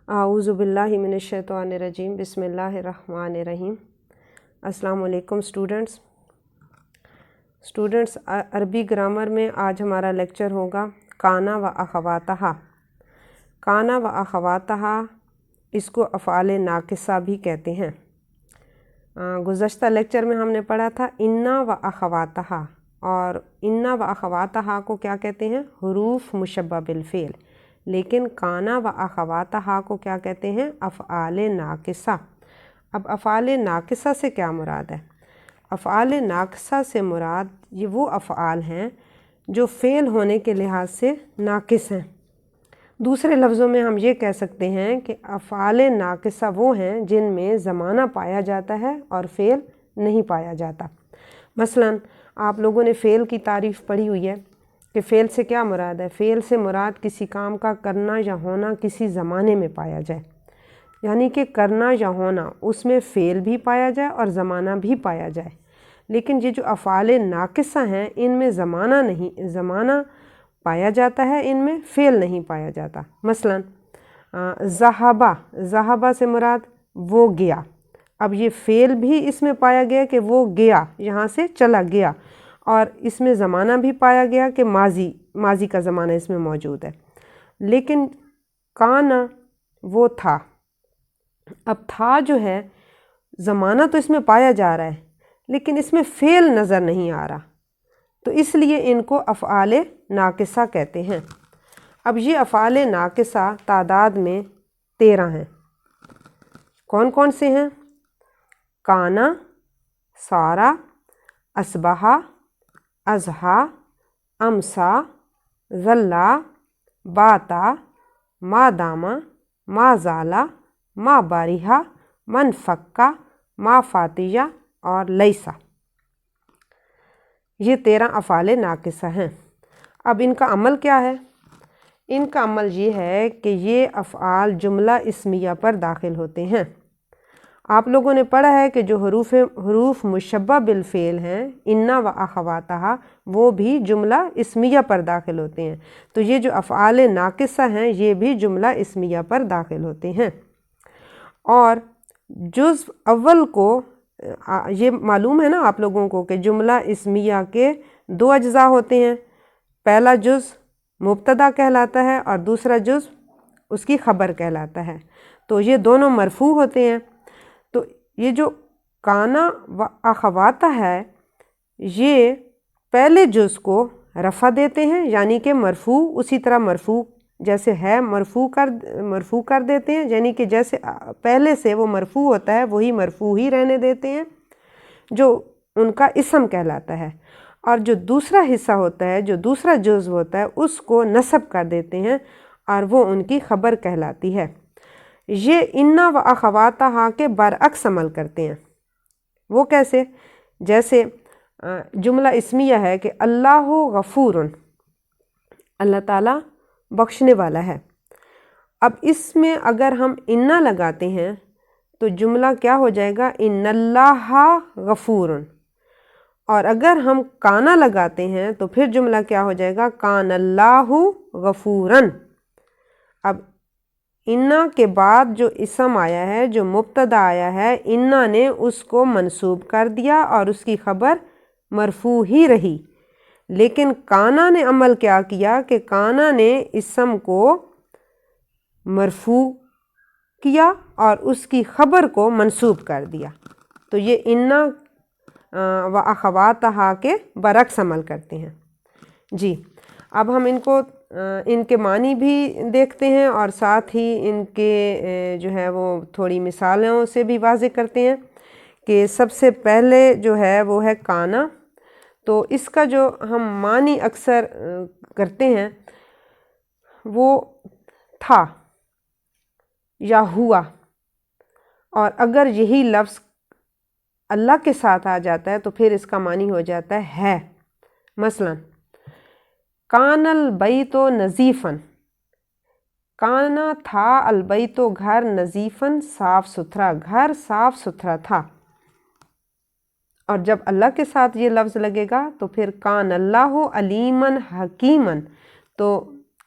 اعوذ باللہ من الشیطان الرجیم بسم اللہ الرحمن الرحیم۔ السلام علیکم اسٹوڈنٹس، عربی گرامر میں آج ہمارا لیکچر ہوگا کانا و اخواتہا۔ کانا و اخواتہا اس کو افعال ناقصہ بھی کہتے ہیں۔ گزشتہ لیکچر میں ہم نے پڑھا تھا انا و اخواتہا، اور انا و اخواتہا کو کیا کہتے ہیں؟ حروف مشبہ بالفعل۔ لیکن کانا و اخواتہا کو کیا کہتے ہیں؟ افعال ناقصہ۔ اب افعال ناقصہ سے کیا مراد ہے؟ افعال ناقصہ سے مراد یہ وہ افعال ہیں جو فعل ہونے کے لحاظ سے ناقص ہیں۔ دوسرے لفظوں میں ہم یہ کہہ سکتے ہیں کہ افعال ناقصہ وہ ہیں جن میں زمانہ پایا جاتا ہے اور فعل نہیں پایا جاتا۔ مثلاً آپ لوگوں نے فعل کی تعریف پڑھی ہوئی ہے کہ فعل سے کیا مراد ہے؟ فعل سے مراد کسی کام کا کرنا یا ہونا کسی زمانے میں پایا جائے، یعنی کہ کرنا یا ہونا اس میں فعل بھی پایا جائے اور زمانہ بھی پایا جائے۔ لیکن یہ جو افعال ناقصہ ہیں ان میں زمانہ پایا جاتا ہے، ان میں فعل نہیں پایا جاتا۔ مثلاً ذہبہ سے مراد وہ گیا۔ اب یہ فعل بھی اس میں پایا گیا کہ وہ گیا، یہاں سے چلا گیا، اور اس میں زمانہ بھی پایا گیا کہ ماضی کا زمانہ اس میں موجود ہے۔ لیکن کانا وہ تھا۔ اب تھا جو ہے زمانہ تو اس میں پایا جا رہا ہے لیکن اس میں فعل نظر نہیں آ رہا، تو اس لیے ان کو افعال ناقصہ کہتے ہیں۔ اب یہ افعال ناقصہ تعداد میں 13 ہیں۔ کون کون سے ہیں؟ کانا، سارا، اصبحا، اضحا، امسا، ظلا، باتا، ما داما، ما زالا، ما باریہا، من فکا، ما فاتیہ اور لیسا۔ یہ 13 افعال ناقصہ ہیں۔ اب ان کا عمل کیا ہے؟ ان کا عمل یہ ہے کہ یہ افعال جملہ اسمیہ پر داخل ہوتے ہیں۔ آپ لوگوں نے پڑھا ہے کہ جو حروف مشبہ بالفعل ہیں انا و اخواتہا وہ بھی جملہ اسمیہ پر داخل ہوتے ہیں، تو یہ جو افعال ناقصہ ہیں یہ بھی جملہ اسمیہ پر داخل ہوتے ہیں۔ اور جزء اول کو یہ معلوم ہے نا آپ لوگوں کو کہ جملہ اسمیہ کے 2 اجزاء ہوتے ہیں۔ پہلا جزء مبتدا کہلاتا ہے اور دوسرا جزء اس کی خبر کہلاتا ہے، تو یہ دونوں مرفوع ہوتے ہیں۔ تو یہ جو کانا و اخواتہ ہے یہ پہلے جزء کو رفع دیتے ہیں، یعنی کہ مرفوع اسی طرح مرفوع جیسے ہے مرفوع کر دیتے ہیں، یعنی کہ جیسے پہلے سے وہ مرفوع ہوتا ہے وہی مرفوع ہی رہنے دیتے ہیں جو ان کا اسم کہلاتا ہے، اور جو دوسرا حصہ ہوتا ہے جو دوسرا جزء ہوتا ہے اس کو نصب کر دیتے ہیں اور وہ ان کی خبر کہلاتی ہے۔ یہ انا و اخواتہا کے برعکس عمل کرتے ہیں۔ وہ کیسے؟ جیسے جملہ اسمیہ ہے کہ اللہ غفور، اللہ تعالیٰ بخشنے والا ہے۔ اب اس میں اگر ہم انا لگاتے ہیں تو جملہ کیا ہو جائے گا؟ ان اللہ غفور۔ اور اگر ہم کانا لگاتے ہیں تو پھر جملہ کیا ہو جائے گا؟ کان اللہ غفوراً۔ اب انا کے بعد جو اسم آیا ہے، جو مبتدا آیا ہے، انا نے اس کو منصوب کر دیا اور اس کی خبر مرفوع ہی رہی۔ لیکن کانا نے عمل کیا کیا کہ کانا نے اسم کو مرفوع کیا اور اس کی خبر کو منصوب کر دیا، تو یہ انا و اخواتہا کے برعکس عمل کرتے ہیں۔ جی، اب ہم ان کے معنی بھی دیکھتے ہیں اور ساتھ ہی ان کے جو ہے وہ تھوڑی مثالوں سے بھی واضح کرتے ہیں کہ سب سے پہلے جو ہے وہ ہے کانا۔ تو اس کا جو ہم معنی اکثر کرتے ہیں وہ تھا یا ہوا، اور اگر یہی لفظ اللہ کے ساتھ آ جاتا ہے تو پھر اس کا معنی ہو جاتا ہے۔ مثلاً کان البیت نظیفاً، کانا تھا البیت گھر، نظیفاً صاف ستھرا، گھر صاف ستھرا تھا۔ اور جب اللہ کے ساتھ یہ لفظ لگے گا تو پھر کان اللہ علیماً حکیماً، تو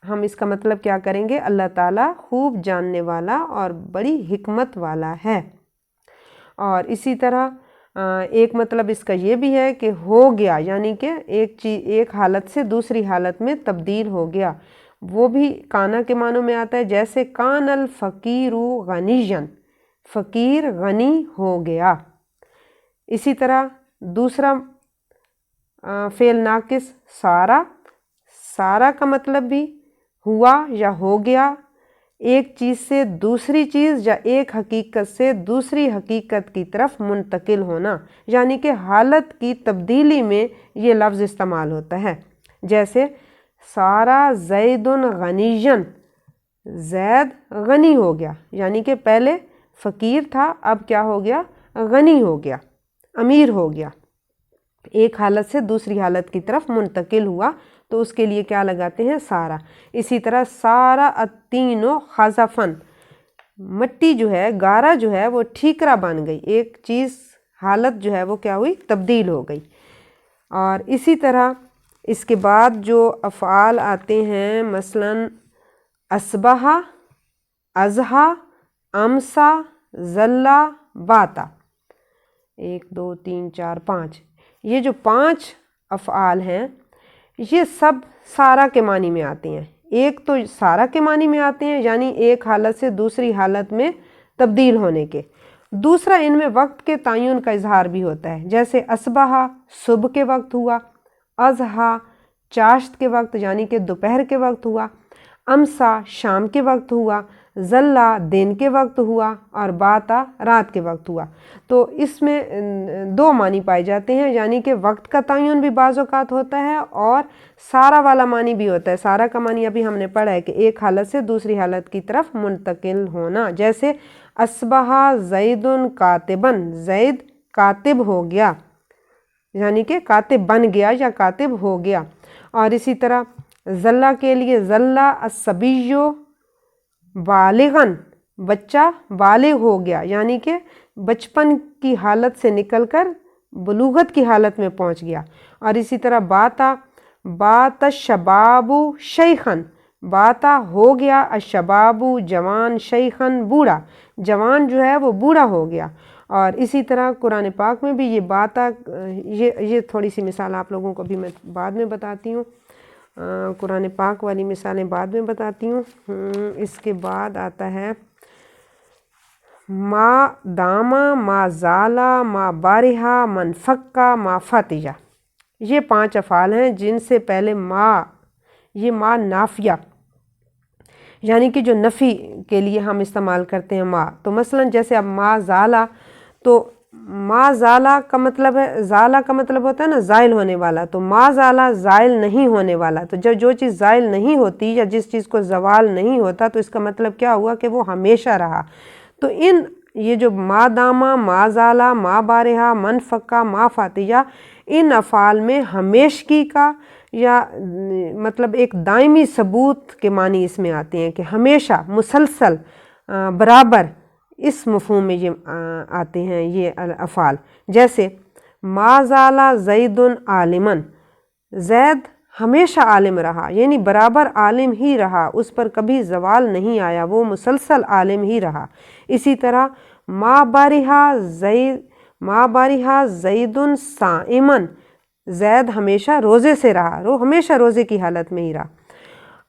ہم اس کا مطلب کیا کریں گے؟ اللہ تعالیٰ خوب جاننے والا اور بڑی حکمت والا ہے۔ اور اسی طرح ایک مطلب اس کا یہ بھی ہے کہ ہو گیا، یعنی کہ ایک حالت سے دوسری حالت میں تبدیل ہو گیا، وہ بھی کانا کے معنوں میں آتا ہے، جیسے کان الفقیر غنیًا، فقیر غنی ہو گیا۔ اسی طرح دوسرا فعل ناقص سارا، سارا کا مطلب بھی ہوا یا ہو گیا، ایک چیز سے دوسری چیز یا ایک حقیقت سے دوسری حقیقت کی طرف منتقل ہونا، یعنی کہ حالت کی تبدیلی میں یہ لفظ استعمال ہوتا ہے، جیسے سارا زید غنیًا، زید غنی ہو گیا، یعنی کہ پہلے فقیر تھا، اب کیا ہو گیا؟ غنی ہو گیا، امیر ہو گیا، ایک حالت سے دوسری حالت کی طرف منتقل ہوا، تو اس کے لیے کیا لگاتے ہیں؟ سارا۔ اسی طرح سارا الطین خزفاً، مٹی جو ہے، گارا جو ہے وہ ٹھیکرا بن گئی، ایک چیز حالت جو ہے وہ کیا ہوئی؟ تبدیل ہو گئی۔ اور اسی طرح اس کے بعد جو افعال آتے ہیں، مثلاً اصبح، اضحیٰ، امسا، ظلا، باتا، 1 2 3 4 5، یہ جو 5 افعال ہیں یہ سب سارا کے معنی میں آتے ہیں۔ ایک تو سارا کے معنی میں آتے ہیں، یعنی ایک حالت سے دوسری حالت میں تبدیل ہونے کے۔ دوسرا ان میں وقت کے تعین کا اظہار بھی ہوتا ہے، جیسے اصبح صبح کے وقت ہوا، اضحیٰ چاشت کے وقت یعنی کہ دوپہر کے وقت ہوا، امسا شام کے وقت ہوا، ظلا دن کے وقت ہوا، اور باتا رات کے وقت ہوا۔ تو اس میں 2 معنی پائے جاتے ہیں، یعنی کہ وقت کا تعین بھی بعض اوقات ہوتا ہے اور سارا والا معنی بھی ہوتا ہے۔ سارا کا معنی ابھی ہم نے پڑھا ہے کہ ایک حالت سے دوسری حالت کی طرف منتقل ہونا، جیسے اصبح زید کاتباً، زید کاتب ہو گیا، یعنی کہ کاتب بن گیا یا کاتب ہو گیا۔ اور اسی طرح ظلا کے لیے ظلا الصبی بالغاً، بچہ بالغ ہو گیا، یعنی کہ بچپن کی حالت سے نکل کر بلوغت کی حالت میں پہنچ گیا۔ اور اسی طرح باتا، بات الشباب شیخاً، باتا ہو گیا الشباب جوان، شیخاً بوڑھا، جوان جو ہے وہ بوڑھا ہو گیا۔ اور اسی طرح قرآن پاک میں بھی یہ باتا، یہ تھوڑی سی مثال آپ لوگوں کو بھی میں بعد میں بتاتی ہوں، قرآن پاک والی مثالیں بعد میں بتاتی ہوں۔ اس کے بعد آتا ہے ما داما، ما زالا، ما بارہا، من فکا، ما فاتجا۔ یہ 5 افعال ہیں جن سے پہلے ما، یہ ما نافیہ، یعنی کہ جو نفی کے لیے ہم استعمال کرتے ہیں ما، تو مثلاً جیسے اب ما زالا، تو ما زالا کا مطلب ہے، زالا کا مطلب ہوتا ہے نا زائل ہونے والا، تو ما زالا زائل نہیں ہونے والا۔ تو جو چیز زائل نہیں ہوتی یا جس چیز کو زوال نہیں ہوتا، تو اس کا مطلب کیا ہوا کہ وہ ہمیشہ رہا۔ تو یہ جو ما داما، ما زالا، ما بارہا، من فکا، ما فاتجا، ان افعال میں ہمیشگی کا یا مطلب ایک دائمی ثبوت کے معنی اس میں آتے ہیں کہ ہمیشہ، مسلسل، برابر، اس مفہوم میں یہ آتے ہیں یہ افعال، جیسے ما زالا زید عالماً، زید ہمیشہ عالم رہا، یعنی برابر عالم ہی رہا، اس پر کبھی زوال نہیں آیا، وہ مسلسل عالم ہی رہا۔ اسی طرح ما بارہا زید صائماً، زید ہمیشہ روزے سے رہا، ہمیشہ روزے کی حالت میں ہی رہا،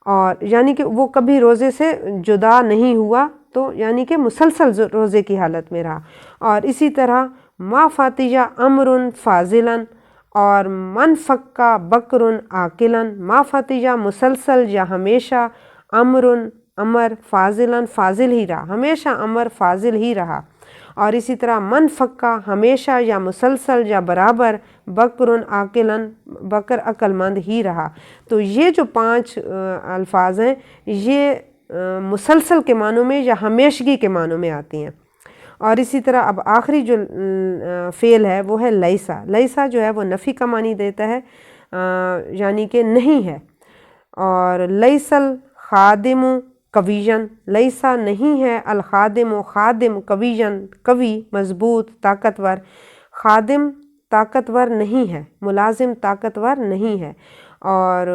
اور یعنی کہ وہ کبھی روزے سے جدا نہیں ہوا، تو یعنی کہ مسلسل روزے کی حالت میں رہا۔ اور اسی طرح ما فاتجا امر فاضلاً، اور من فکا بکر عاقلاً، ما فاتجا مسلسل یا ہمیشہ، امر فاضلاً فاضل ہی رہا، ہمیشہ امر فاضل ہی رہا۔ اور اسی طرح من فکا ہمیشہ یا مسلسل یا برابر، بکر عاقلاً بکر عقل مند ہی رہا۔ تو یہ جو 5 الفاظ ہیں یہ مسلسل کے معنوں میں یا ہمیشگی کے معنوں میں آتی ہیں۔ اور اسی طرح اب آخری جو فعل ہے وہ ہے لیسا۔ لیسا جو ہے وہ نفی کا معنی دیتا ہے، یعنی کہ نہیں ہے۔ اور لیس الخادم قویًا، لیسا نہیں ہے الخادم، خادم قویًا، قوی مضبوط طاقتور، خادم طاقتور نہیں ہے، ملازم طاقتور نہیں ہے۔ اور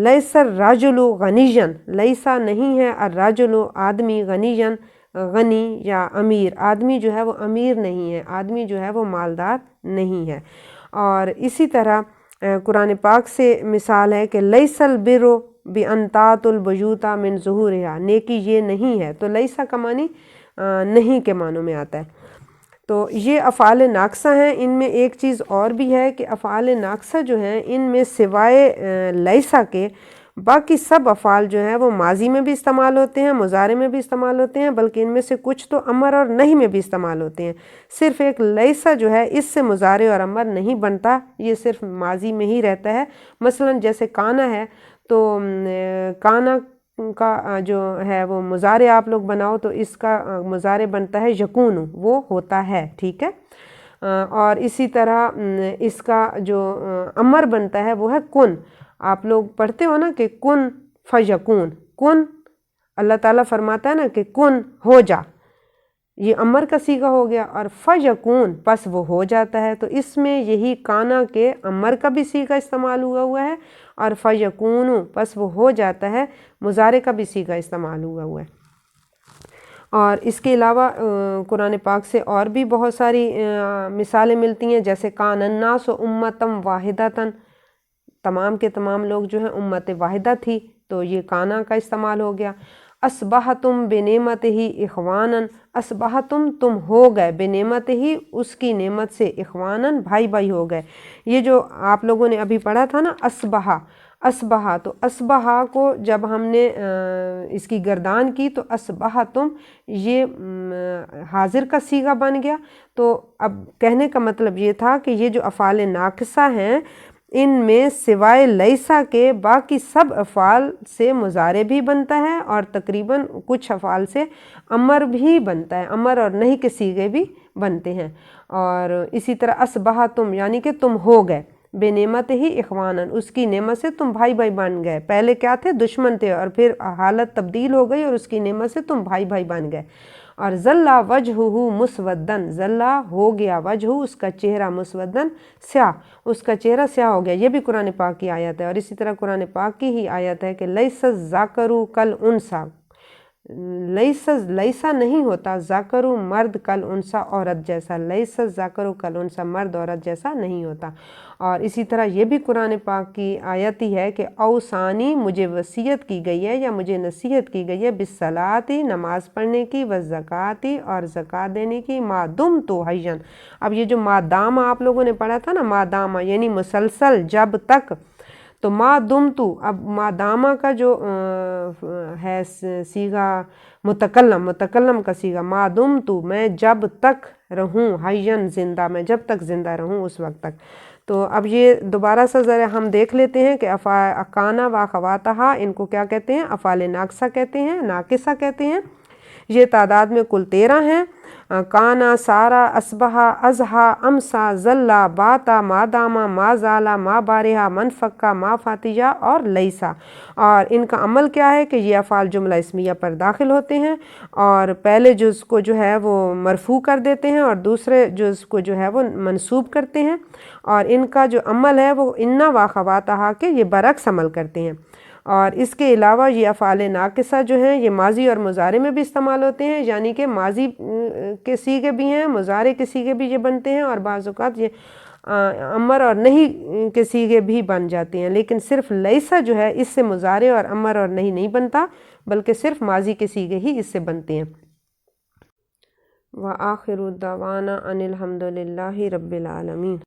لیس الرجل غنیًا، لیسا نہیں ہے الرجل آدمی غنیًا غنی یا امیر، آدمی جو ہے وہ امیر نہیں ہے، آدمی جو ہے وہ مالدار نہیں ہے۔ اور اسی طرح قرآن پاک سے مثال ہے کہ لیس البر بأن تأتوا البیوت من ظہورها، نیکی یہ نہیں ہے، تو لیسا کا معنی نہیں کے معنوں میں آتا ہے۔ تو یہ افعال ناقصہ ہیں۔ ان میں ایک چیز اور بھی ہے کہ افعال ناقصہ جو ہیں ان میں سوائے لیسا کے باقی سب افعال جو ہیں وہ ماضی میں بھی استعمال ہوتے ہیں، مضارع میں بھی استعمال ہوتے ہیں، بلکہ ان میں سے کچھ تو امر اور نہیں میں بھی استعمال ہوتے ہیں۔ صرف ایک لیسا جو ہے اس سے مضارع اور امر نہیں بنتا، یہ صرف ماضی میں ہی رہتا ہے۔ مثلا جیسے کانا ہے تو کانا کا جو ہے وہ مضارع آپ لوگ بناؤ تو اس کا مضارع بنتا ہے یکون، وہ ہوتا ہے، ٹھیک ہے۔ اور اسی طرح اس کا جو امر بنتا ہے وہ ہے کن۔ آپ لوگ پڑھتے ہو نا کہ کن فیکون، کن اللہ تعالیٰ فرماتا ہے نا کہ کن ہو جا، یہ امر کا صیغہ ہو گیا، اور فیکون پس وہ ہو جاتا ہے۔ تو اس میں یہی کانا کے امر کا بھی صیغہ استعمال ہوا ہے، اور فیکون پس وہ ہو جاتا ہے مضارع کا بھی صیغہ استعمال ہوا ہے۔ اور اس کے علاوہ قرآن پاک سے اور بھی بہت ساری مثالیں ملتی ہیں، جیسے کان الناس امتً واحدۃ، تمام کے تمام لوگ جو ہیں امت واحدہ تھی، تو یہ کانا کا استعمال ہو گیا۔ اصبحتم بنعمتہ اخوانا، اصبحتم تم ہو گئے، بنعمتہ اس کی نعمت سے، اخوانا بھائی بھائی ہو گئے۔ یہ جو آپ لوگوں نے ابھی پڑھا تھا نا اصبحا، اصبحا، تو اصبحا کو جب ہم نے اس کی گردان کی تو اصبحتم یہ حاضر کا صیغہ بن گیا۔ تو اب کہنے کا مطلب یہ تھا کہ یہ جو افعال ناقصہ ہیں ان میں سوائے لیسا کے باقی سب افعال سے مضارع بھی بنتا ہے، اور تقریباً کچھ افعال سے امر بھی بنتا ہے، امر اور نہیں کے صیغے بھی بنتے ہیں۔ اور اسی طرح اصبحتم یعنی کہ تم ہو گئے، بے نعمت ہی اخوانا، اس کی نعمت سے تم بھائی بھائی بن گئے، پہلے کیا تھے دشمن تھے اور پھر حالت تبدیل ہو گئی اور اس کی نعمت سے تم بھائی بھائی بن گئے۔ اور ظل وجہہ مسودا، ظل ہو گیا وجہ اس کا چہرہ، مسودا سیاہ، اس کا چہرہ سیاہ ہو گیا۔ یہ بھی قرآن پاک کی آیت ہے، اور اسی طرح قرآن پاک کی ہی آیت ہے کہ لیس الذکر کالانثی، لیسا نہیں ہوتا ذکر مرد کالانثی عورت جیسا، لیس الذکر کالانثی مرد عورت جیسا نہیں ہوتا۔ اور اسی طرح یہ بھی قرآن پاک کی آیت ہی ہے کہ اوصانی مجھے وصیت کی گئی ہے یا مجھے نصیحت کی گئی ہے، بالصلاۃ نماز پڑھنے کی، والزکوٰۃ اور زکوٰۃ دینے کی، ما دمت حیا۔ اب یہ جو ما دام آپ لوگوں نے پڑھا تھا نا، ما دام یعنی مسلسل جب تک، تو ما دمت، اب ما دامہ کا جو ہے صیغہ متکلم کا صیغہ، ما دمت میں جب تک رہوں، حیا زندہ، میں جب تک زندہ رہوں اس وقت تک۔ تو اب یہ دوبارہ سے ذرا ہم دیکھ لیتے ہیں کہ کانا و اخواتہا ان کو کیا کہتے ہیں، افعال ناقصہ کہتے ہیں، ناقصہ کہتے ہیں۔ یہ تعداد میں کل 13 ہیں، کانا، سارا، اصبحا، اضحا، امسا، ظلا، باتا، ماداما، ما زالا، ما بارہا، منفکا، ما فاتیا اور لیسا۔ اور ان کا عمل کیا ہے کہ یہ افعال جملہ اسمیہ پر داخل ہوتے ہیں، اور پہلے جز کو جو ہے وہ مرفوع کر دیتے ہیں اور دوسرے جز کو جو ہے وہ منصوب کرتے ہیں، اور ان کا جو عمل ہے وہ انا و اخواتہا کے یہ برعکس عمل کرتے ہیں۔ اور اس کے علاوہ یہ افعال ناقصہ جو ہیں یہ ماضی اور مضارع میں بھی استعمال ہوتے ہیں، یعنی کہ ماضی کے صیغے بھی ہیں، مضارع کے صیغے بھی یہ بنتے ہیں، اور بعض اوقات یہ امر اور نہیں کے صیغے بھی بن جاتے ہیں، لیکن صرف لیسا جو ہے اس سے مضارع اور امر اور نہیں بنتا، بلکہ صرف ماضی کے صیغے ہی اس سے بنتے ہیں۔ وآخر دعوانا ان الحمد للہ رب العالمین۔